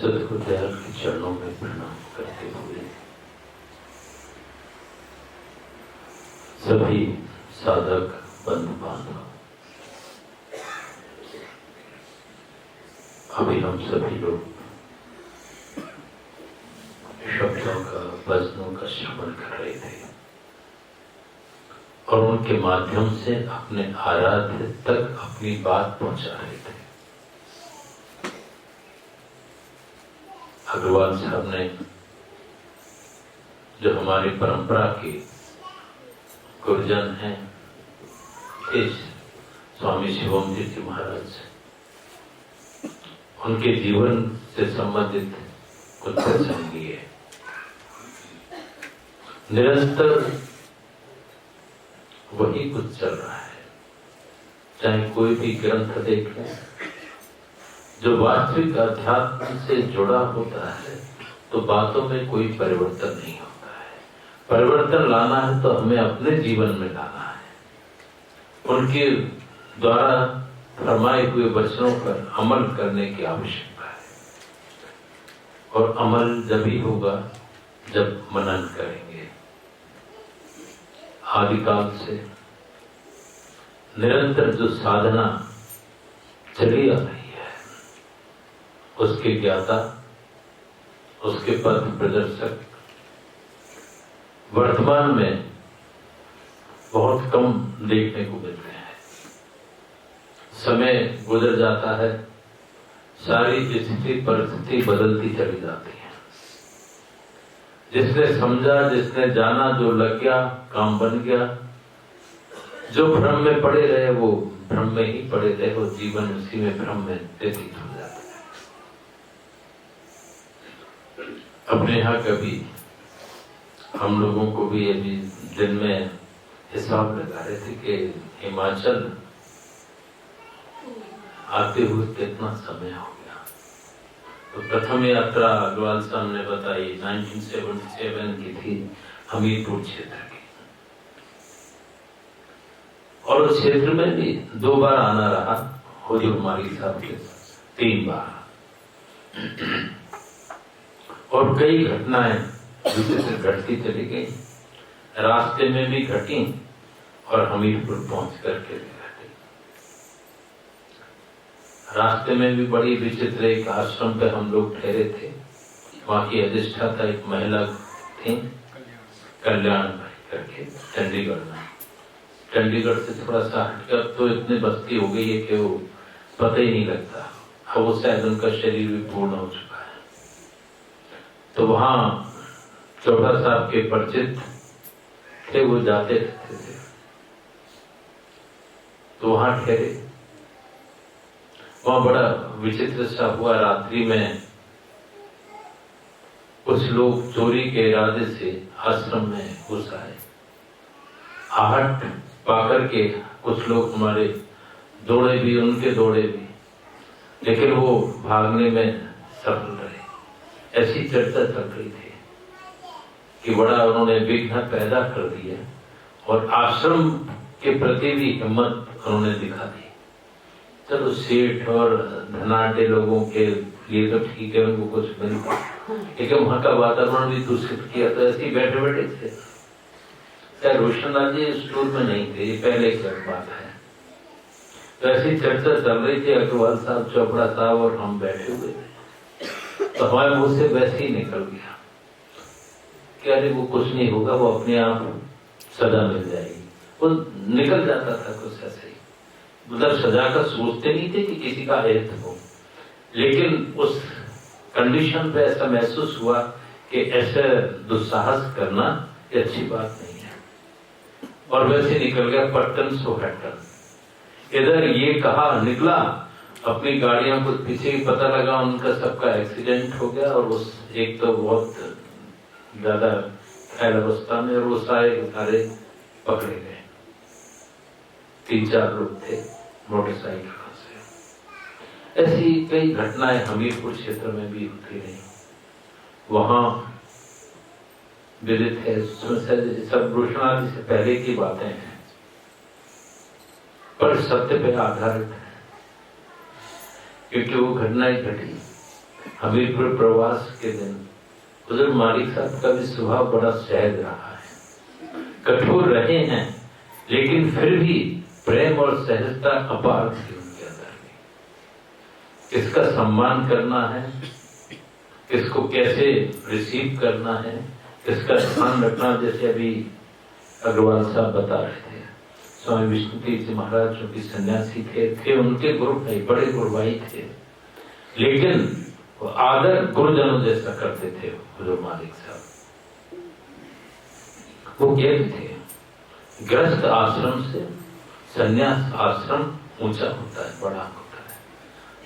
सद्गुरुदेव के चरणों में प्रणाम करते हुए सभी साधक बंधु बांधव, अभी हम सभी लोग शब्दों का, वचनों का श्रवण कर रहे थे और उनके माध्यम से अपने आराध्य तक अपनी बात पहुंचा रहे थे। अग्रवाल साहब ने जो हमारी परंपरा के गुरुजन हैं, इस स्वामी शिवम जी महाराज, उनके जीवन से संबंधित कुछ प्रसंग लिए। निरंतर वही कुछ चल रहा है। चाहे कोई भी ग्रंथ देख लें, जो वास्तविक अध्यात्म से जुड़ा होता है तो बातों में कोई परिवर्तन नहीं होता है। परिवर्तन लाना है तो हमें अपने जीवन में लाना है। उनके द्वारा फरमाए हुए वचनों पर अमल करने की आवश्यकता है, और अमल जब ही होगा जब मनन करेंगे। आदिकाल से निरंतर जो साधना चली आ रही है, उसके ज्ञाता, उसके पथ प्रदर्शक वर्तमान में बहुत कम देखने को मिलते हैं। समय गुजर जाता है, सारी स्थिति परिस्थिति बदलती चली जाती है। जिसने समझा, जिसने जाना, जो लग गया, काम बन गया, जो भ्रम में पड़े रहे वो भ्रम में ही पड़े रहे, वो जीवन उसी में भ्रम में व्यतीत हो जाता है। अपने यहाँ कभी हम लोगों को भी अभी दिन में हिसाब लगा रहे थे कि हिमाचल आते हुए कितना समय हो गया। तो प्रथम यात्रा अग्रवाल साहब ने बताई 1977 की थी, हमीरपुर क्षेत्र की, और उस क्षेत्र में भी 2 बार आना रहा हुजूर माली साहब के साथ, 3 बार, और कई घटनाएं विचित्र घटती चली गई। रास्ते में भी घटी और हमीरपुर पहुंच करके भी घटी। रास्ते में भी बड़ी विचित्र एक आश्रम पे हम लोग ठहरे थे। वहां की अधिष्ठाता एक महिला थी, कल्याण भाई करके, चंडीगढ़ में। चंडीगढ़ से थोड़ा सा हटकर तो इतनी बस्ती हो गई है कि वो पता ही नहीं लगता। अब वो शायद उनका शरीर भी पूर्ण हो चुका है। तो वहां चौड़ा साहब के परिचित थे, वो जाते रहते थे, तो वहां ठहरे। वहां बड़ा विचित्र सा हुआ। रात्रि में कुछ लोग चोरी के इरादे से आश्रम में घुस आए। आहट पाकर के कुछ लोग हमारे दौड़े भी, उनके दौड़े भी, लेकिन वो भागने में सफल रहे। ऐसी चर्चा चल रही थी कि बड़ा उन्होंने विघ्न पैदा कर दिया, और आश्रम के प्रति भी हिम्मत उन्होंने दिखा दी। चलो सेठ और धनाढ़ लोगों के लिए तो ठीक है, उनको कुछ मिलता, लेकिन वहां का वातावरण भी दूषित किया। तो ऐसे ही बैठे बैठे थे। क्या रोशनलाल जी स्टोर में नहीं थे, ये पहले की बात है। तो ऐसी चर्चा चल रही थी, अग्रवाल साहब, चोपड़ा साहब और हम बैठे हुए थे। तो हमारे मुंह से वैसे ही निकल गया कि अरे वो कुछ नहीं होगा, वो अपने आप सजा मिल जाएगी। वो निकल जाता था कुछ ऐसे ही। मतलब सजा का सोचते नहीं थे कि किसी का हित हो, लेकिन उस कंडीशन पे ऐसा महसूस हुआ कि ऐसे दुस्साहस करना ये अच्छी बात नहीं है, और वैसे निकल गया पट्टन सो हट्टन। इधर ये कहा, निकला, अपनी गाड़ियों को पीछे ही पता लगा उनका सबका एक्सीडेंट हो गया, और उस एक तो बहुत ज्यादा घायल अवस्था में, और वो सारे पकड़े गए। 3-4 लोग थे मोटरसाइकिल से। ऐसी कई घटनाएं हमीरपुर क्षेत्र में भी होती रही। वहां विदित है, सब रोशनाली से पहले की बातें हैं, पर सत्य पे आधारित है, क्योंकि वो घटनाएं घटी हमीरपुर प्रवास के दिन बुजुर्ग मालिक साहब का भी स्वभाव बड़ा सहज रहा है, कठोर रहे हैं, लेकिन फिर भी प्रेम और सहजता अपार थी उनके अंदर में। किसका सम्मान करना है, किसको कैसे रिसीव करना है, किसका ध्यान रखना, जैसे अभी अग्रवाल साहब बता रहे थे, स्वामी विष्णुतीर्थ जी महाराज जो कि सन्यासी थे उनके गुरु भाई, बड़े गुरु भाई थे, लेकिन वो आदर गुरुजनों जैसा करते थे बुजुर्ग मालिक साहब। वो कहते थे गृहस्थ आश्रम से संन्यास आश्रम ऊंचा होता है, बड़ा होता है,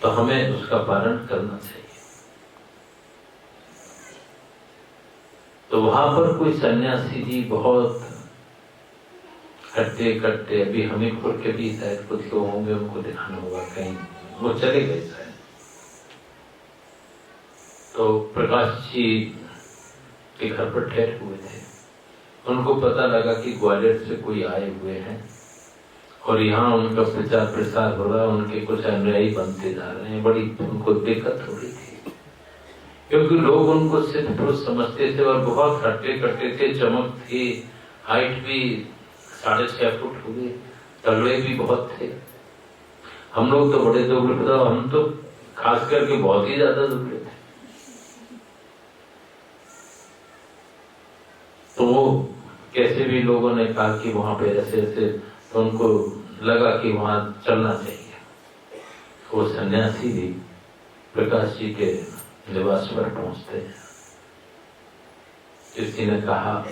तो हमें उसका पालन करना चाहिए। तो वहां पर कोई सन्यासी जी बहुत हट्टे कट्टे, अभी हमीरपुर के भी शायद कुछ लोग होंगे, उनको दिखाना होगा, कहीं वो चले गए शायद। तो प्रकाश जी के घर पर ठहरे हुए थे, उनको पता लगा कि ग्वालियर से कोई आए हुए हैं और यहाँ उनका प्रचार प्रसार हो रहा है, उनके कुछ अनुयायी बनते जा रहे हैं। बड़ी उनको दिक्कत हो रही थी, क्योंकि लोग उनको सिर्फ पुरुष समझते थे और बहुत हट्टे कट्टे थे, चमक थी, हाइट भी 6.5 फुट हो गए, तगड़े भी बहुत थे। हम लोग तो बड़े दुबले थे, हम तो खास करके बहुत ही ज्यादा दुबले थे। तो वो कैसे भी लोगों ने कहा कि वहां पे ऐसे ऐसे, तो उनको लगा कि वहां चलना चाहिए। वो सन्यासी भी प्रकाश जी के निवास पर पहुंचते हैं। किसी ने कहा,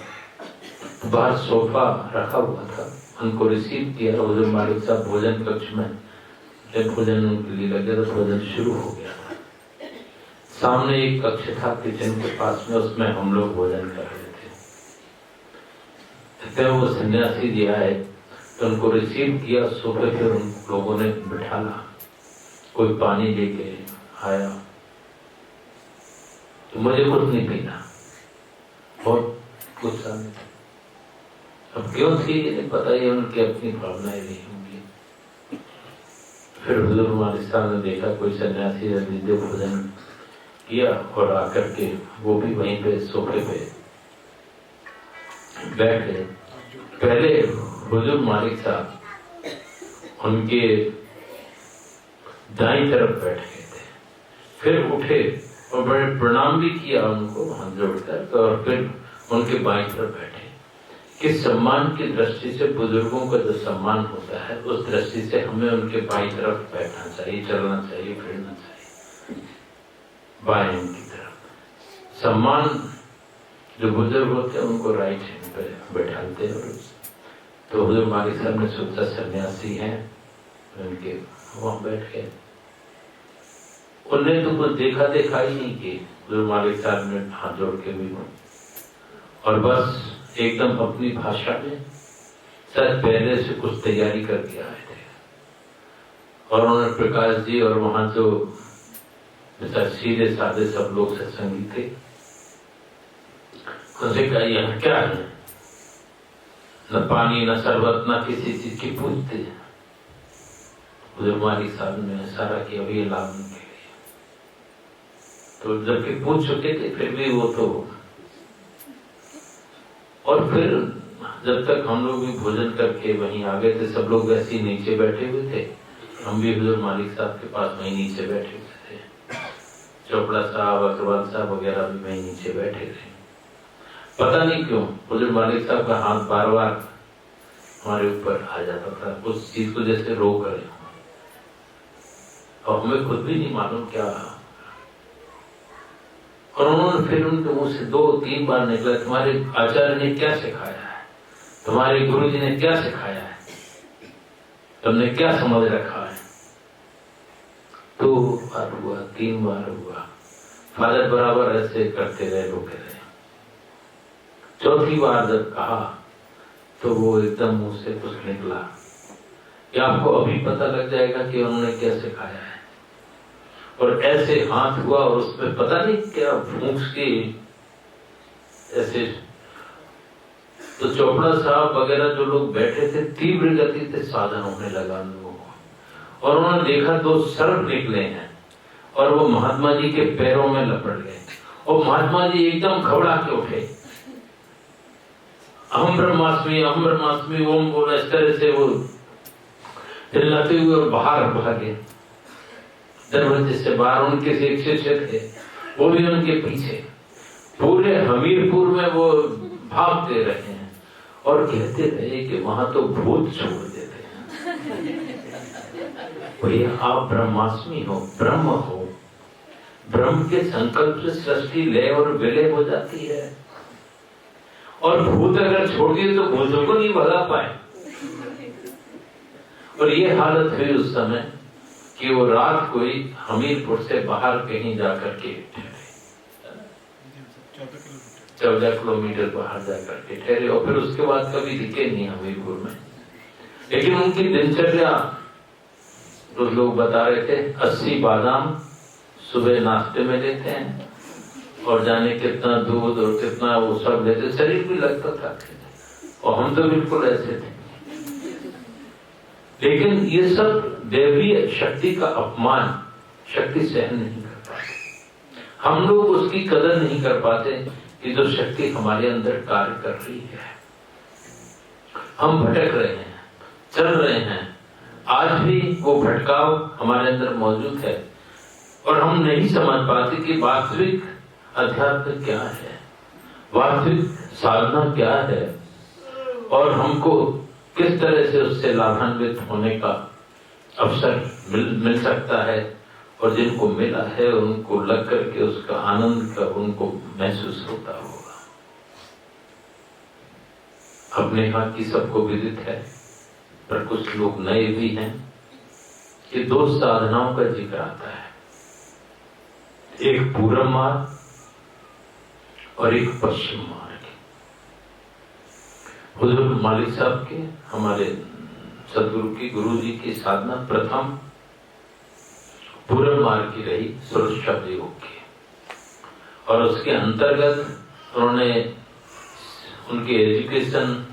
बाहर सोफा रखा हुआ था, उनको रिसीव किया। हुजूर मालिक साहब भोजन कक्ष में जब भोजन उनके लिए लगे तो भोजन शुरू हो गया था। सामने एक कक्ष था किचन के पास में, उसमें हम लोग भोजन कर रहे थे। वो सन्यासी जी आए तो उनको रिसीव किया, सोफे पे उन लोगों ने बिठाला, कोई पानी लेके आया, तो मुझे कुछ नहीं पीना, बहुत गुस्सा में। अब क्यों थी नहीं पता, ही उनकी अपनी भावनाएं नहीं होंगी। फिर हुजूर मालिक साहब ने देखा कोई सन्यासी जल्दी भोजन किया और आकर के वो भी वहीं पे सोफे पे बैठ गए। पहले हुजूर मालिक साहब उनके दाईं तरफ बैठ गए थे, फिर उठे और बड़े प्रणाम भी किया उनको हाथ जोड़कर, और फिर उनके बाईं तरफ बैठे। किस सम्मान की दृष्टि से, बुजुर्गों का जो सम्मान होता है उस दृष्टि से हमें उनके बाईं तरफ बैठना चाहिए, चलना चाहिए, फिरना चाहिए, बाएं उनकी तरफ। सम्मान जो बुजुर्ग होते हैं उनको राइट हैंड पे बैठाते हैं। तो हुजूर मालिक साहब ने सोचा सन्यासी हैं, उनके वहां बैठ गए। उन्हें तो कुछ देखा देखा ही नहीं कि हुजूर मालिक साहब ने हाथ जोड़ के भी, और बस एकदम अपनी भाषा में शायद पहले से कुछ तैयारी करके आए थे। और उन्होंने प्रकाश जी और वहां जो सीधे साधे सब लोग सत्संगी थे, उनसे कहा यह क्या है, न पानी न शरबत न किसी चीज की पूछते। हुजूर मालिक साहब ने सारा किया अभी लाभ के लिए, तो जबकि पूछ चुके थे फिर भी वो तो। और फिर जब तक हम लोग भी भोजन करके वहीं आ गए थे, सब लोग वैसे ही नीचे बैठे हुए थे, हम भी हुजूर मालिक साहब के पास वहीं नीचे बैठे हुए थे। चोपड़ा साहब, अग्रवाल साहब वगैरह भी वहीं नीचे बैठे थे। पता नहीं क्यों हुजूर मालिक साहब का हाथ बार बार हमारे ऊपर आ जाता था, उस चीज को जैसे रोक रहे हो, और हमें खुद भी नहीं मालूम क्या। और उन्होंने फिर उनके मुंह से 2-3 बार निकला, तुम्हारे आचार्य ने क्या सिखाया है, तुम्हारे गुरु जी ने क्या सिखाया है, तुमने क्या समझ रखा है। 2 बार हुआ, 3 बार हुआ, फादर बराबर ऐसे करते रहे, रोके रहे। चौथी बार जब कहा तो वो एकदम मुंह से कुछ निकला कि आपको अभी पता लग जाएगा कि उन्होंने क्या सिखाया है। और ऐसे हाथ हुआ और उसमें पता नहीं क्या फूंक की ऐसे। तो चोपड़ा साहब वगैरह जो लोग बैठे थे, तीव्र गति से साधन होने लगा लोगों को, और उन्होंने देखा 2 सर्प निकले हैं और वो महात्मा जी के पैरों में लपट गए और महात्मा जी एकदम घबरा के उठे। अहम ब्रह्मास्मि ओम बोला, इस तरह से वो चिल्लाते हुए और बाहर भागे दरवाजे से बाहर। उनके एक शिष्य थे, वो भी उनके पीछे। पूरे हमीरपुर में वो भागते रहे हैं और कहते रहे कि वहां तो भूत छोड़ देते हैं। भैया आप ब्रह्मास्मि हो, ब्रह्म हो, ब्रह्म के संकल्प से सृष्टि लय और विलय हो जाती है और भूत अगर छोड़ दिए तो भूतों को नहीं भगा पाए। और ये हालत हुई उस समय कि वो रात को ही हमीरपुर से बाहर कहीं जाकर के ठहरे, 14 किलोमीटर बाहर जाकर के ठहरे और फिर उसके बाद कभी दिखे नहीं हमीरपुर में। लेकिन उनकी दिनचर्या तो लोग बता रहे थे, 80 बादाम सुबह नाश्ते में लेते हैं और जाने कितना दूध और कितना वो सब लेते, शरीर भी लगता था। और हम तो बिल्कुल ऐसे थे। लेकिन ये सब दैवीय शक्ति का अपमान शक्ति सहन नहीं कर पाते। हम लोग उसकी कदर नहीं कर पाते कि जो शक्ति हमारे अंदर कार्य कर रही है। हम भटक रहे हैं, चल रहे हैं, आज भी वो भटकाव हमारे अंदर मौजूद है और हम नहीं समझ पाते कि वास्तविक अध्यात्म क्या है, वास्तविक साधना क्या है और हमको किस तरह से उससे लाभान्वित होने का अवसर मिल सकता है। और जिनको मिला है उनको लग करके उसका आनंद का उनको महसूस होता होगा। अपने यहाँ की सबको विदित है, पर कुछ लोग नए भी हैं कि 2 साधनाओं का जिक्र आता है, एक पूर्व मार्ग और एक पश्चिम मार्ग। हुजूर मालिक साहब के, हमारे सदगुरु की, गुरु जी की साधना प्रथम पूर्व मार्ग की रही, सुरक्षा योग की। और उसके अंतर्गत उन्होंने उनकी एजुकेशन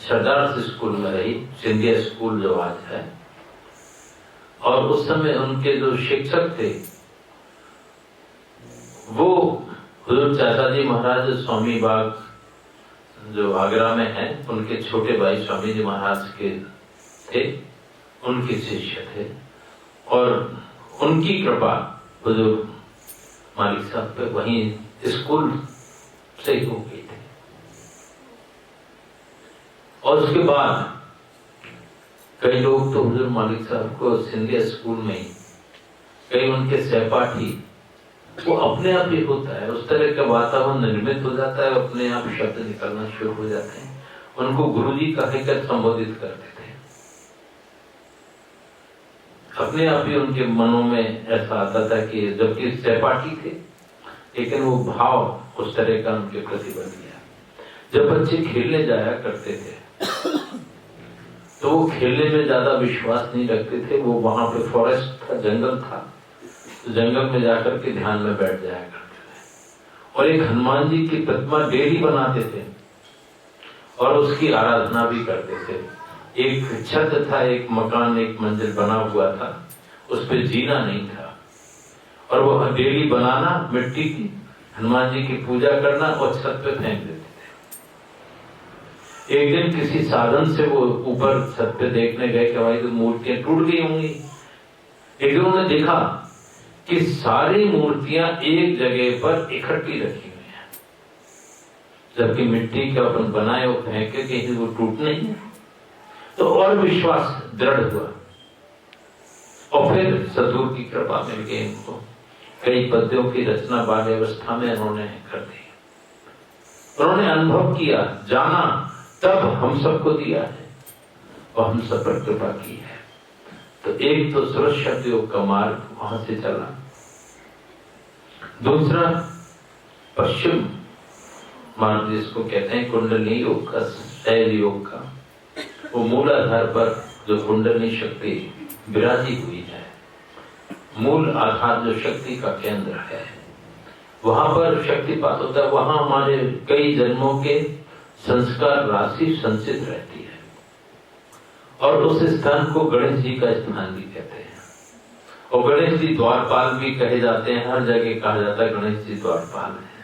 सरदार स्कूल में रही, सिंधिया स्कूल जो आज है। और उस समय उनके जो शिक्षक थे वो हुजूर चाचा जी महाराज स्वामी बाग जो आगरा में है, उनके छोटे भाई स्वामी जी महाराज के थे, उनके शिष्य थे। और उनकी कृपा हुजूर मालिक साहब पे वहीं स्कूल से ही हो गई थी। और उसके बाद कई लोग तो हुजूर मालिक साहब को सिंधिया स्कूल में ही, कई उनके सहपाठी, वो अपने आप ही होता है, उस तरह का वातावरण निर्मित हो जाता है, अपने आप शब्द निकलना शुरू हो जाते हैं। उनको गुरुजी कहकर संबोधित करते थे। अपने आप ही उनके मनों में ऐसा आता था कि जबकि सहपाठी थे, लेकिन वो भाव उस तरह का उनके प्रति बन गया। जब बच्चे खेलने जाया करते थे तो वो खेलने में ज्यादा विश्वास नहीं रखते थे। वो वहां पे फॉरेस्ट था, जंगल था, तो जंगल में जाकर के ध्यान में बैठ जाया करते थे। और एक हनुमान जी की प्रतिमा डेली बनाते थे और उसकी आराधना भी करते थे। एक छत था, एक मकान, एक मंजिल बना हुआ था, उस पे जीना नहीं था और वो डेली बनाना, मिट्टी की हनुमान जी की पूजा करना और छत पे फेंक देते थे। एक दिन किसी साधन से वो ऊपर छत पे देखने गए कि भाई तो मूर्तियां टूट गई होंगी, लेकिन उन्होंने देखा कि सारी मूर्तियां एक जगह पर इकट्ठी रखी हुई हैं, जबकि मिट्टी के अपन बनाए वो फेंके कहीं वो टूट नहीं है। तो और विश्वास दृढ़ हुआ और फिर सदगुरु की कृपा मिल गई इनको। कई पद्यों की रचना बाल अवस्था में उन्होंने कर दी। उन्होंने अनुभव किया, जाना, तब हम सबको दिया है और हम सब पर कृपा की है। तो एक तो सुरक्षा योग का मार्ग वहां से चला, दूसरा पश्चिम मार्ग जिसको कहते हैं कुंडली योग का, शैल योग का, वो मूलाधार पर जो कुंडली शक्ति विराजी हुई है, मूल आधार जो शक्ति का केंद्र है, वहां पर शक्तिपात होता है। वहां हमारे कई जन्मों के संस्कार राशि संचित रहती है और उस स्थान को गणेश जी का स्थान भी कहते हैं। और गणेश जी द्वारपाल भी कहे जाते हैं, हर जगह कहा जाता है गणेश जी द्वारपाल है।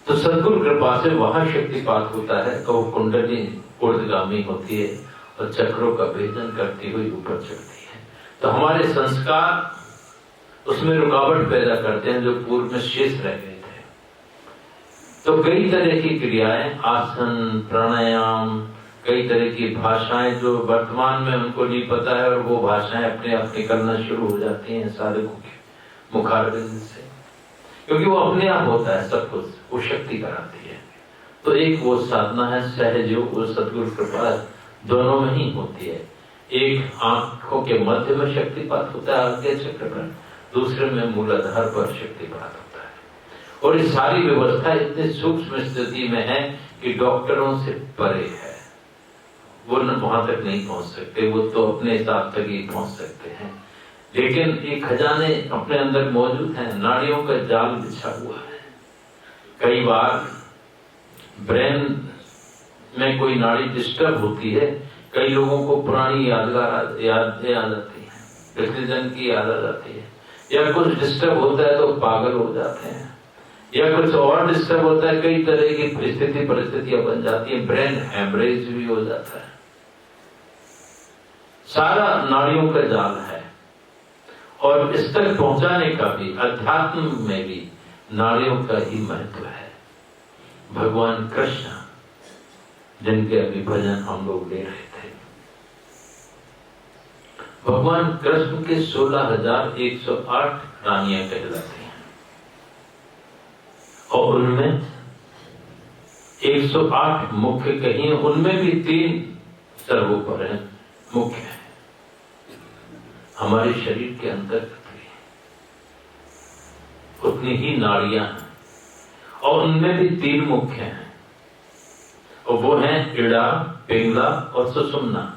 तो सद्गुरु कृपा से वहां शक्तिपात होता है तो वो कुंडली ऊर्ध्वगामी होती है और चक्रों का भेदन करती हुई ऊपर चढ़ती है। तो हमारे संस्कार उसमें रुकावट पैदा करते हैं जो पूर्व में शेष रह गए थे। तो कई तरह की क्रियाएं, आसन, प्राणायाम, कई तरह की भाषाएं जो वर्तमान में उनको नहीं पता है और वो भाषाएं अपने आप निकलना शुरू हो जाती हैं साधकों के मुखारबिंद से, क्योंकि वो अपने आप होता है सब कुछ, वो शक्ति कराती है। तो एक वो साधना है सहयोग, वो सद्गुरु कृपा दोनों में ही होती है। एक आंखों के मध्य में शक्तिपात होता है आज्ञा चक्र पर, दूसरे में मूलाधार पर शक्तिपात होता है। और ये सारी व्यवस्था इतनी सूक्ष्म स्थिति में है कि डॉक्टरों से परे है, वो वहां तक नहीं पहुंच सकते, वो तो अपने हिसाब तक ही पहुंच सकते हैं। लेकिन ये खजाने अपने अंदर मौजूद हैं, नाड़ियों का जाल बिछा हुआ है। कई बार ब्रेन में कोई नाड़ी डिस्टर्ब होती है, कई लोगों को पुरानी याद आती है, पिछले जन्म की याद आ जाती है, या कुछ डिस्टर्ब होता है तो पागल हो जाते हैं, या कुछ और डिस्टर्ब होता है, कई तरह की परिस्थितियां बन जाती है, ब्रेन हैमरेज भी हो जाता है। सारा नाड़ियों का जाल है और इस तक पहुंचाने का भी अध्यात्म में भी नाड़ियों का ही महत्व है। भगवान कृष्ण जिनके अभी भजन हम लोग ले रहे थे, भगवान कृष्ण के 16,108 रानियां कहलाती हैं और उनमें 108 मुख्य कही, उनमें भी 3 सर्वोपर हैं, मुख्य है हमारे शरीर के अंदर उतनी ही नाड़ियां हैं और उनमें भी 3 मुख्य हैं और वो हैं इड़ा, पिंगला और सुषुम्ना,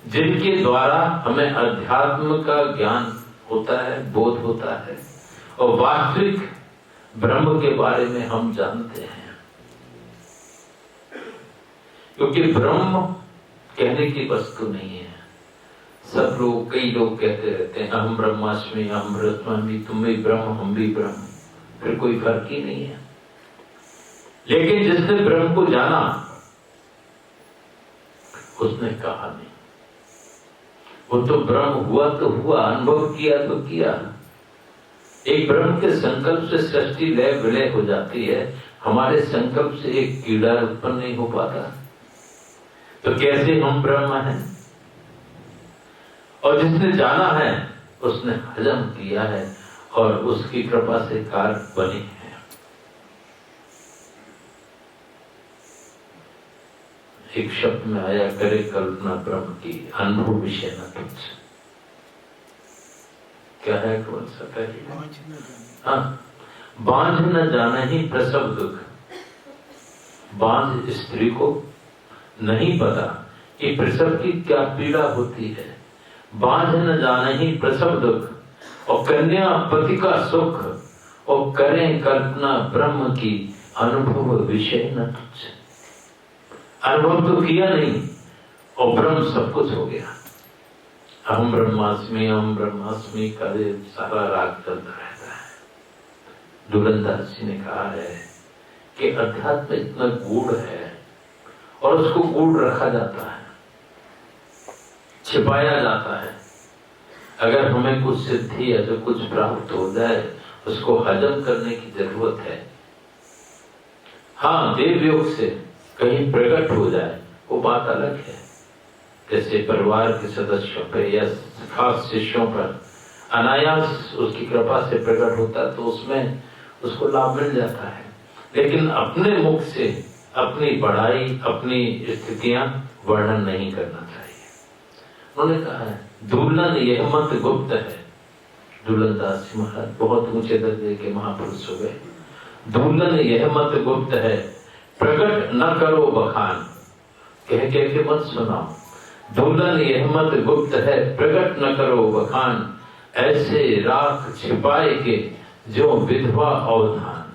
जिनके द्वारा हमें अध्यात्म का ज्ञान होता है, बोध होता है और वास्तविक ब्रह्म के बारे में हम जानते हैं। क्योंकि ब्रह्म कहने की वस्तु नहीं है। सब लोग, कई लोग कहते रहते हैं अहम ब्रह्मास्मि, अहम ब्रह्मास्मि, तुम भी ब्रह्म हम भी ब्रह्म, फिर कोई फर्क ही नहीं है। लेकिन जिसने ब्रह्म को जाना उसने कहा नहीं, वो तो ब्रह्म हुआ तो हुआ, अनुभव किया तो किया। एक ब्रह्म के संकल्प से सृष्टि लय विलय हो जाती है, हमारे संकल्प से एक कीड़ा उत्पन्न नहीं हो पाता। तो कैसे हम ब्रह्म हैं? और जिसने जाना है उसने हजम किया है और उसकी कृपा से कार्य बने हैं। एक शब्द में आया, करे कल्पना ब्रह्म की, अनुभव विषय न तुझ। क्या है? कौन सा पहले? हाँ, बांझ न जाना ही प्रसव दुख। बांझ स्त्री को नहीं पता कि प्रसव की क्या पीड़ा होती है। बांझ न जाना ही प्रसव दुख और कन्या पति का सुख और करें कल्पना ब्रह्म की, अनुभव विषय न तुझ। अनुभव तो किया नहीं और ब्रह्म सब कुछ हो गया। अहम ब्रह्मास्मि का सारा राग चलता रहता है। दुरंदास जी ने कहा है कि अध्यात्म इतना गूढ़ है और उसको गूढ़ रखा जाता है, छिपाया जाता है। अगर हमें कुछ सिद्धि या तो कुछ प्राप्त हो जाए, उसको हजम करने की जरूरत है। हाँ, देव योग से कहीं प्रकट हो जाए वो बात अलग है। जैसे परिवार के सदस्यों पर या खास शिष्यों पर अनायास उसकी कृपा से प्रकट होता है तो उसमें उसको लाभ मिल जाता है। लेकिन अपने मुख से अपनी बढ़ाई, अपनी स्थितियां वर्णन नहीं करना चाहिए। उन्होंने कहा है दुल्हन यह मत गुप्त है। दुल्हनदास जी महाराज बहुत ऊंचे दर्जे के महापुरुष हो गए। दुल्हन यह मत गुप्त है, प्रकट न करो बखान। कह के मत सुनाओ। दुल्हन यह मत गुप्त है, प्रकट न करो बखान। ऐसे राख छिपाए के जो विधवा अवधान।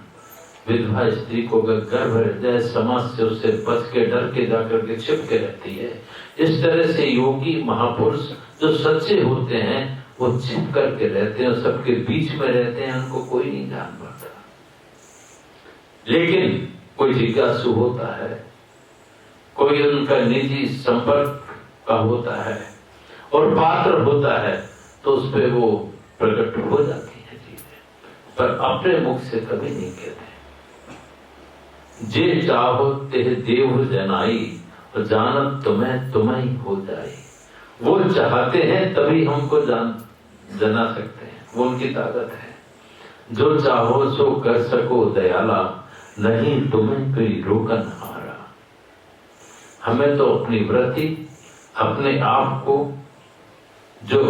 विधवा स्त्री को गर्भ हृदय समाज से उससे बच के डर के जाकर के छिप के रहती है। इस तरह से योगी महापुरुष जो सच्चे होते हैं वो छिप करके रहते हैं, सबके बीच में रहते हैं, उनको कोई नहीं जान पाता। लेकिन कोई जिज्ञासु होता है, कोई उनका निजी संपर्क का होता है और पात्र होता है, तो उस पर वो प्रकट हो जाती है चीजें, पर अपने मुख से कभी नहीं कहते। जे चाहो तेह देव जनाई, जानत तुम्हें तुम्हें हो जाए। वो चाहते हैं तभी हमको जना सकते हैं, वो उनकी ताकत है। जो चाहो सो कर सको दयाला, नहीं तुम्हें कोई रोकन हारा। हमें तो अपनी वृत्ति, अपने आप को, जो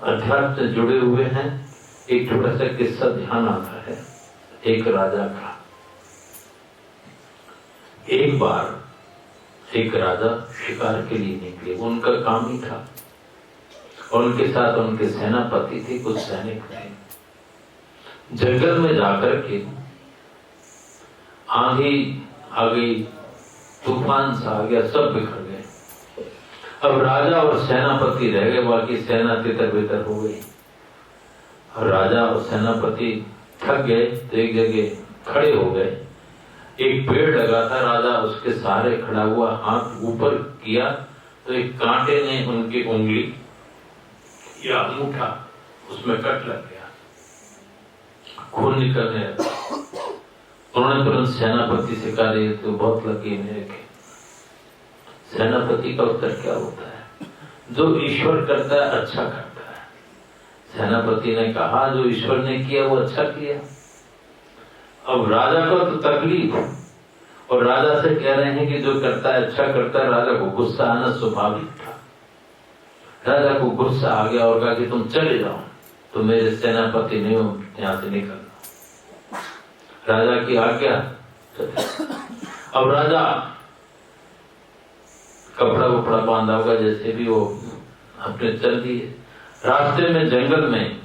अध्यात्म से जुड़े हुए हैं। एक छोटा सा किस्सा ध्यान आता है एक राजा का। एक बार एक राजा शिकार के लिए निकले, उनका काम ही था, और उनके साथ उनके सेनापति थे, कुछ सैनिक थे। जंगल में जाकर के आंधी आ गई, तूफान सा आ गया, सब बिखर गए। अब राजा और सेनापति रह गए, बाकी सेना तितर बितर हो गई। और राजा और सेनापति थक गए तो एक जगह खड़े हो गए। एक पेड़ लगा था, राजा उसके सहारे खड़ा हुआ, हाथ ऊपर किया तो एक कांटे ने उनकी उंगली या अंगूठा उसमें कट लग गया, खून निकलने लगा। उन्होंने तुरंत सेनापति से कहा, ये तो बहुत लगी मेरे के। सेनापति का उत्तर क्या होता है? जो ईश्वर करता है अच्छा करता है। सेनापति ने कहा, जो ईश्वर ने किया वो अच्छा किया। अब राजा को तो तकलीफ, और राजा से कह रहे हैं कि जो करता है अच्छा करता है। राजा को गुस्सा आना स्वाभाविक था। राजा को गुस्सा आ गया और कहा कि तुम चले जाओ, तो मेरे सेनापति नहीं हो, यहां से निकलना। राजा की आज्ञा। अब राजा कपड़ा वपड़ा बांधा होगा, जैसे भी वो अपने चल दिए। रास्ते में जंगल में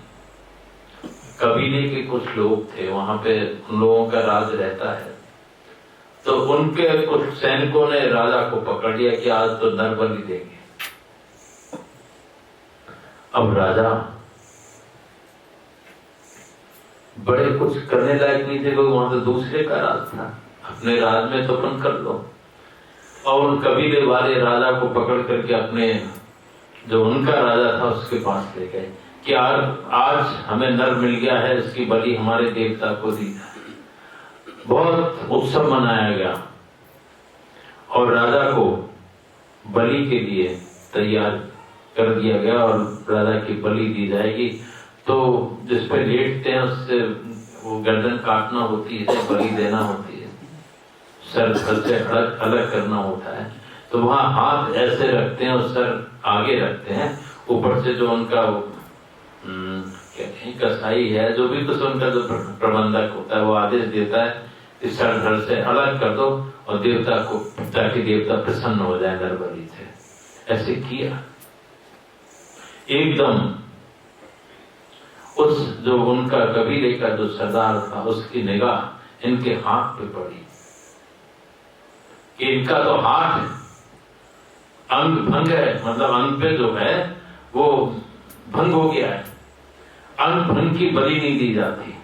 कबीले के कुछ लोग थे, वहां पे उन लोगों का राज रहता है। तो उनके कुछ सैनिकों ने राजा को पकड़ लिया कि आज तो नर बलि देंगे। अब राजा बड़े कुछ करने लायक नहीं थे, क्योंकि वहां तो दूसरे का राज था। अपने राज में तो अपन कर लो। और उन कबीले वाले राजा को पकड़ करके अपने जो उनका राजा था उसके पास ले गए कि आज हमें नर मिल गया है, इसकी बलि हमारे देवता को दी जाए। बहुत उत्सव मनाया गया और राजा को बलि के लिए तैयार कर दिया गया, और राजा की बलि दी जाएगी। तो जिस पे लेटते हैं उससे वो गर्दन काटना होती है, बलि देना होती है, सर से अलग करना होता है। तो वहां हाथ ऐसे रखते हैं और सर आगे रखते हैं, ऊपर से जो उनका कसाई है, जो भी कुछ उनका जो प्रबंधक होता है, वो आदेश देता है कि सर धड़ से अलग कर दो और देवता को, ताकि देवता प्रसन्न हो जाए नर बलि से। ऐसे किया। एकदम उस जो उनका कबीले का जो सरदार था, उसकी निगाह इनके हाथ पे पड़ी कि इनका तो हाथ अंग भंग है, मतलब अंग पे जो है वो भंग हो गया है। अंग भंग की बलि नहीं दी जाती,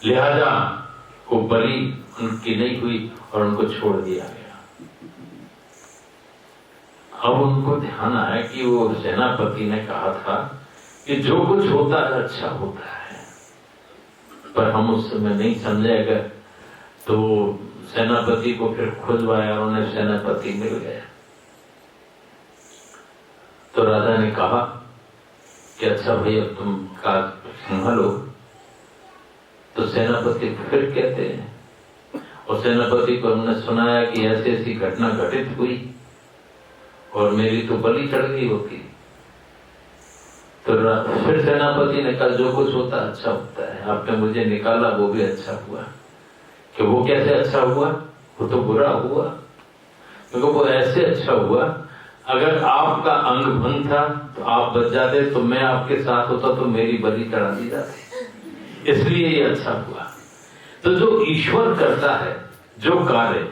लिहाजा वो बलि उनकी नहीं हुई और उनको छोड़ दिया गया। अब उनको ध्यान आया कि वो सेनापति ने कहा था कि जो कुछ होता है अच्छा होता है, पर हम उस समय नहीं समझे। अगर तो सेनापति को फिर खुजवाया, उन्हें सेनापति मिल गया। तो राजा ने कहा कि अच्छा भैया तुम का संभालो। तो सेनापति फिर कहते हैं, और सेनापति को हमने सुनाया कि ऐसी ऐसी घटना घटित हुई और मेरी तो बलि चढ़ गई होती। तो फिर सेनापति ने कहा जो कुछ होता अच्छा होता है, आपने मुझे निकाला वो भी अच्छा हुआ। कि वो कैसे अच्छा हुआ? वो तो बुरा हुआ, क्योंकि वो ऐसे अच्छा हुआ, अगर आपका अंग भंग था तो आप बच जाते, तो मैं आपके साथ होता तो मेरी बलि चढ़ा दी जाती, इसलिए ये अच्छा हुआ। तो जो ईश्वर करता है जो कार्य,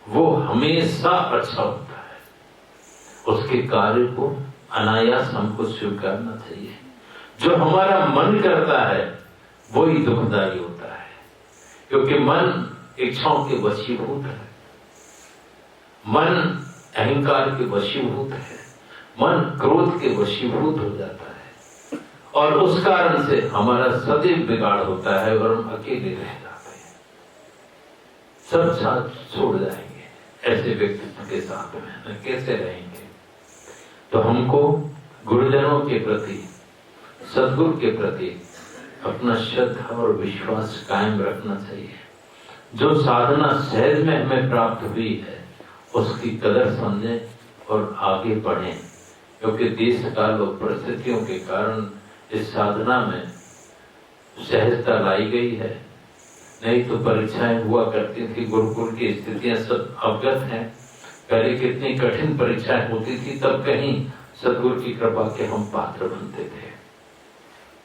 वो हमेशा अच्छा होता है। उसके कार्य को अनायास हमको स्वीकारना चाहिए। जो हमारा मन करता है वही दुखदायी होता है, क्योंकि मन इच्छाओं के वशीभूत है, मन अहंकार के वशीभूत है, मन क्रोध के वशीभूत हो जाता है, और उस कारण से हमारा सदैव बिगाड़ होता है और हम अकेले रह जाते हैं, सब साथ छोड़ जाएंगे। ऐसे व्यक्तित्व के साथ में कैसे रहेंगे? तो हमको गुरुजनों के प्रति, सद्गुरु के प्रति अपना श्रद्धा और विश्वास कायम रखना चाहिए। जो साधना सहज में हमें प्राप्त हुई है उसकी कदर समझें और आगे बढ़ें, क्योंकि देश काल और परिस्थितियों के कारण इस साधना में सहजता लाई गई है। नहीं तो परीक्षाएं हुआ करती थी, गुरुकुल की स्थितियां सब अवगत हैं। पहले कितनी कठिन परीक्षाएं होती थी, तब कहीं सद्गुरु की कृपा के हम पात्र बनते थे।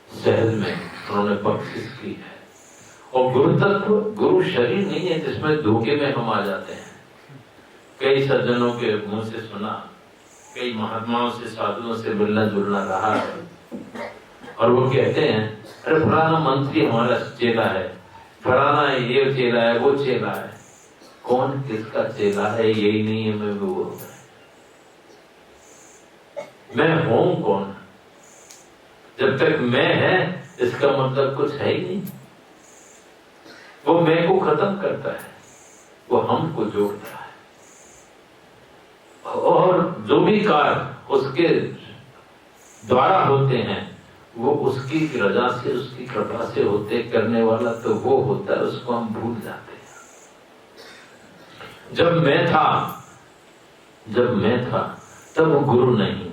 सहज में उन्होंने बख्शिश की है। और गुरु तत्व, गुरु शरीर नहीं है जिसमें धोखे में हम आ जाते हैं। कई सज्जनों के मुंह से सुना, कई महात्माओं से, साधुओं से मिलना जुलना रहा है, और वो कहते हैं अरे फलाना मंत्री हमारा चेला है, फलाना ये चेला है, वो चेला है। कौन किसका चेला है यही नहीं है, मैं वो होता है। मैं हूं कौन? जब तक मैं है इसका मतलब कुछ है ही नहीं। वो मैं को खत्म करता है, वो हमको जोड़ता है, और जो भी कार्य उसके द्वारा होते हैं वो उसकी रजा से, उसकी कृपा से होते। करने वाला तो वो होता है, उसको हम भूल जाते हैं। जब मैं था तब गुरु नहीं,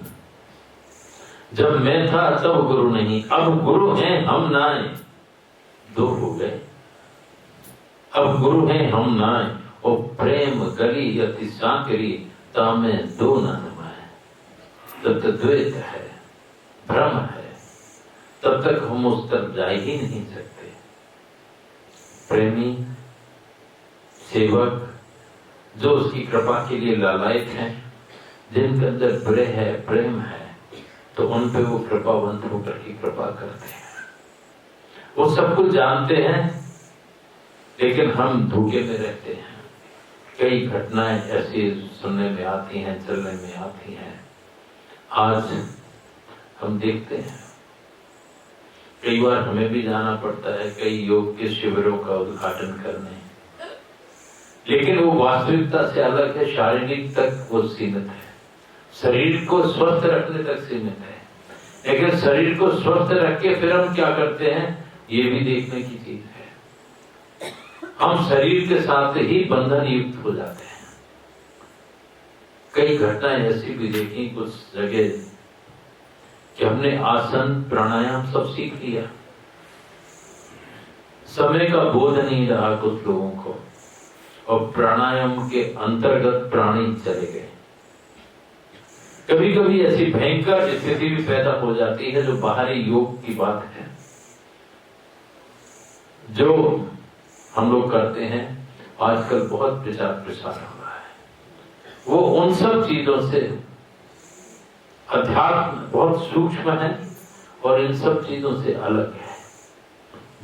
जब मैं था तब गुरु नहीं, अब गुरु हैं हम नाए, दो हो गए। अब गुरु हैं हम नाए, और प्रेम गली अति सांकरी तामे दो न नमाए। तब तक द्वैत है, भ्रम है, तब तक हम उस तरफ जा ही नहीं सकते। प्रेमी सेवक जो उसकी कृपा के लिए लालायित हैं, जिनके अंदर प्रेम है, प्रेम है, तो उन पे वो कृपावंत होकर की कृपा करते हैं। वो सब कुछ जानते हैं, लेकिन हम धोखे में रहते हैं। कई घटनाएं ऐसी सुनने में आती हैं, चलने में आती हैं। आज हम देखते हैं, कई बार हमें भी जाना पड़ता है कई योग के शिविरों का उद्घाटन करने, लेकिन वो वास्तविकता से अलग है। शारीरिक तक वो सीमित है, शरीर को स्वस्थ रखने तक सीमित है, लेकिन शरीर को स्वस्थ रख के फिर हम क्या करते हैं ये भी देखने की चीज है। हम शरीर के साथ ही बंधन युक्त हो जाते हैं। कई घटनाएं ऐसी भी देखी कुछ जगह कि हमने आसन प्राणायाम सब सीख लिया, समय का बोध नहीं रहा कुछ लोगों को, और प्राणायाम के अंतर्गत प्राणी चले गए। कभी कभी ऐसी भयंकर स्थिति भी पैदा हो जाती है, जो बाहरी योग की बात है, जो हम लोग करते हैं। आजकल बहुत प्रचार प्रसार हो रहा है, वो उन सब चीजों से, अध्यात्म बहुत सूक्ष्म है और इन सब चीजों से अलग है।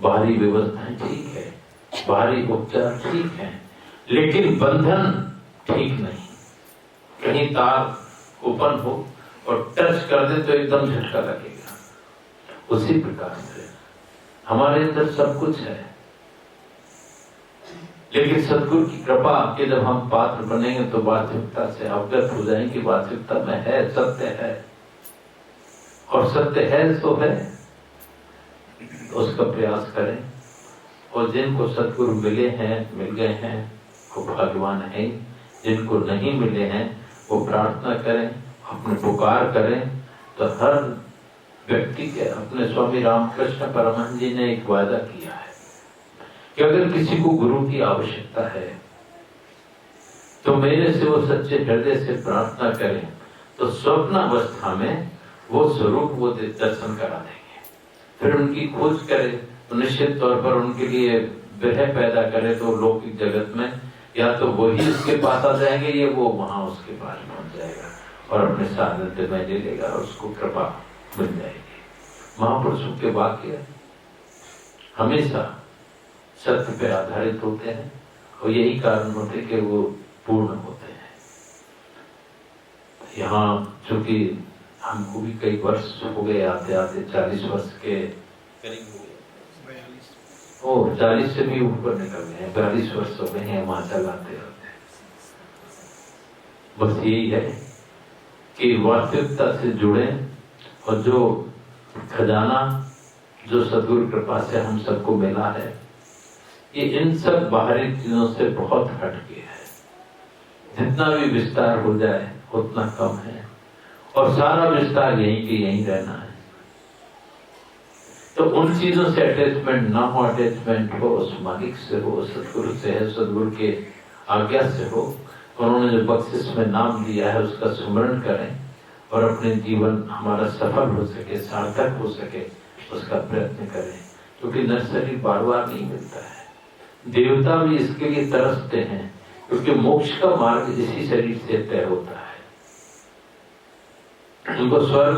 बाहरी व्यवस्थाएं ठीक है, बाहरी उपचार ठीक है, लेकिन बंधन ठीक नहीं। कहीं तार ओपन हो और टच कर दे तो एकदम झटका लगेगा। उसी प्रकार से हमारे अंदर सब कुछ है, लेकिन सद्गुरु की कृपा के जब हम पात्र बनेंगे तो वास्तविकता से अवगत हो जाएंगे। वास्तविकता में है, सत्य है, और सत्य है तो है, तो उसका प्रयास करें। और जिनको सद्गुरु मिले हैं, मिल गए हैं, वो भाग्यवान हैं। जिनको नहीं मिले हैं वो प्रार्थना करें, अपने पुकार करें। तो हर व्यक्ति के, अपने स्वामी रामकृष्ण परमहंस जी ने एक वादा किया है कि अगर किसी को गुरु की आवश्यकता है तो मेरे से वो सच्चे हृदय से प्रार्थना करें, तो स्वप्न अवस्था में वो स्वरूप वो दर्शन करा देंगे। फिर उनकी खोज करें तो निश्चित तौर पर उनके लिए विरह पैदा करे, तो लौकिक जगत में या तो वही उसके पास आ जाएंगे या वो वहां उसके पास पहुंच जाएगा। और अपने सानिध्य में ले लेगा और उसको कृपा मिल जाएगी। महापुरुषों के वाक्य हमेशा सत्य पे आधारित होते हैं और यही कारण होते हैं कि वो पूर्ण होते हैं। यहाँ चूंकि हमको भी कई वर्ष हो गए आते आते, 40 वर्ष के करीब हो गए, 40 से भी ऊपर निकल गए हैं, 42 वर्ष हो गए हैं हिमाचल आते आते। बस यही है कि वास्तविकता से जुड़े और जो खजाना जो सद्गुरु कृपा से हम सबको मिला है, ये इन सब बाहरी चीजों से बहुत हटके है। जितना भी विस्तार हो जाए उतना कम है और सारा विस्तार यहीं के यहीं रहना है। तो उन चीजों से अटैचमेंट ना हो, अटैचमेंट हो उस मालिक से हो, सद्गुरु से है, सद्गुरु के आज्ञा से हो। उन्होंने जो बख्शिश में नाम दिया है उसका स्मरण करें और अपने जीवन हमारा सफल हो सके, सार्थक हो सके, उसका प्रयत्न करें। क्योंकि नर्सरी बार बार नहीं मिलता है। देवता भी इसके लिए तरसते हैं क्योंकि मोक्ष का मार्ग इसी शरीर से तय होता है। उनको स्वर्ग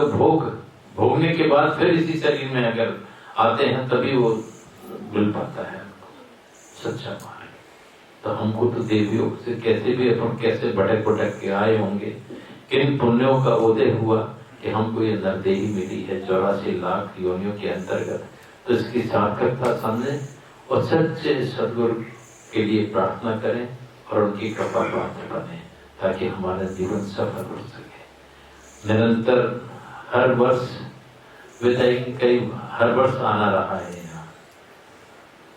भोगने के बाद फिर इसी शरीर में अगर आते हैं तभी वो मिल पाता है सच्चा मार्ग। तो हमको तो देवियों से कैसे भी अपन कैसे भटक के आए होंगे, किन पुण्यों का उदय हुआ कि हमको ये नरदेही मिली है 84 लाख योनियों के अंतर्गत। तो इसकी सार्थकता समझें और सच्चे सद्गुरु के लिए प्रार्थना करें और उनकी कृपा पात्र बने ताकि हमारा जीवन सफल हो सके। निरंतर हर वर्ष हर वर्ष आना रहा है यहाँ,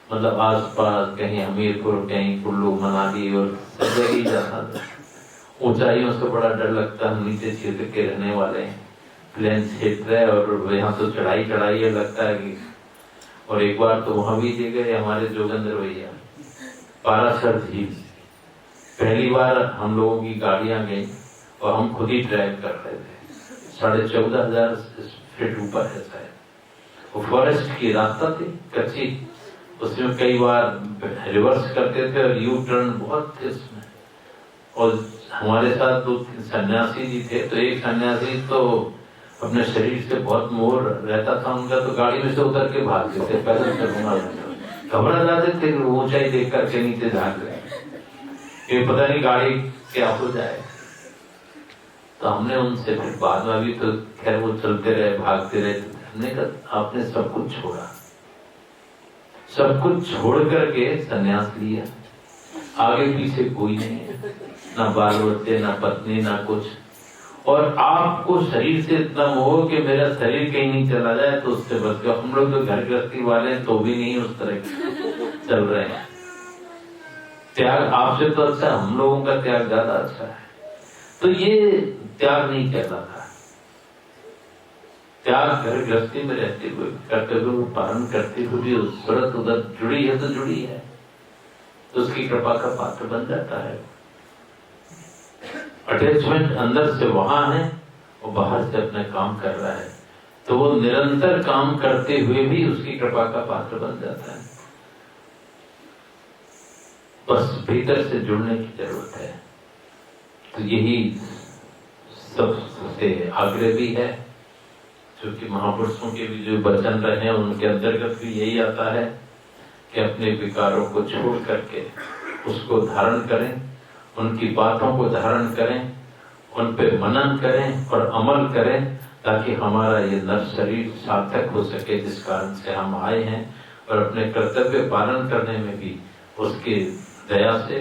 मतलब आसपास कहीं हमीरपुर, कहीं कुल्लू, मनाली और सब जगह ही जाना था। ऊंचाइयों से बड़ा डर लगता है, नीचे क्षेत्र के रहने वाले प्लेन क्षेत्र है और यहाँ तो चढ़ाई है लगता है कि। और एक बार तो वहां भी ले गए हमारे जोगेंद्र भैया, पारासर झील। पहली बार हम लोगों की गाड़ियां गई और हम खुद ही ड्राइव कर रहे थे। 14,500 फीट ऊपर है शायद। वो फॉरेस्ट की रास्ता थी कच्ची, उसमें कई बार रिवर्स करते थे और यू टर्न बहुत थे उसमें। और हमारे साथ 2 सन्यासी जी थे, तो एक सन्यासी तो अपने शरीर से बहुत मोह रहता था उनका, तो गाड़ी में से उतर के भागते थे, पैदल चलूंगा घबरा जाते थे, ऊंचाई देख करके नीचे झाँक रहे, ये पता नहीं गाड़ी क्या हो जाए। तो हमने उनसे फिर बाद में भी तो खैर वो चलते रहे, भागते रहे। हमने कहा आपने सब कुछ छोड़ा, सब कुछ छोड़ करके संन्यास लिया, आगे पीछे कोई नहीं है, ना बाल बच्चे, ना पत्नी, ना कुछ। और आपको शरीर से इतना मोह कि मेरा शरीर कहीं नहीं चला जाए तो उससे बच गया। हम लोग तो घर गृहस्थी वाले हैं तो भी नहीं उस तरह चल रहे हैं। त्याग आपसे तो अच्छा, हम लोगों का त्याग ज्यादा अच्छा है। तो ये त्याग नहीं कहलाता। त्याग घर गृहस्थी में रहते हुए करते हुए पालन करते हुए भी सूरत उधर जुड़ी है तो जुड़ी है, तो उसकी कृपा का पात्र बन जाता है। अटैचमेंट अंदर से वहां है और बाहर से अपने काम कर रहा है, तो वो निरंतर काम करते हुए भी उसकी कृपा का पात्र बन जाता है। बस भीतर से जुड़ने की जरूरत है। तो यही सबसे आग्रह भी है, क्योंकि महापुरुषों के भी जो वचन रहे हैं उनके अंतर्गत भी यही आता है कि अपने विकारों को छोड़ करके उसको धारण करें, उनकी बातों को धारण करें, उन पे मनन करें और अमल करें, ताकि हमारा ये नर शरीर सार्थक हो सके जिस कारण से हम आए हैं। और अपने कर्तव्य पालन करने में भी उसकी दया से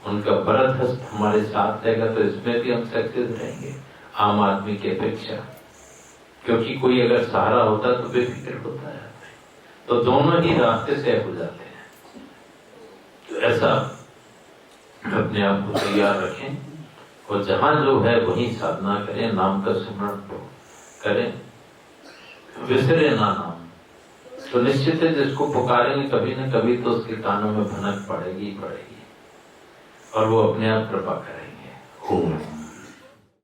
उनका वरद हस्त हमारे साथ रहेगा, तो इसमें भी हम सक्सेस रहेंगे आम आदमी की अपेक्षा। क्योंकि कोई अगर सहारा होता तो बेफिक्र होता है, तो दोनों ही रास्ते से हो जाते हैं। तो ऐसा अपने आप को तैयार रखें और जहां जो है वही साधना करें, नाम का स्मरण करें, विसरे ना नाम। तो निश्चित है जिसको पुकारेंगे कभी न कभी तो उसके कानों में भनक पड़ेगी और वो अपने आप कृपा करेंगे। ओम।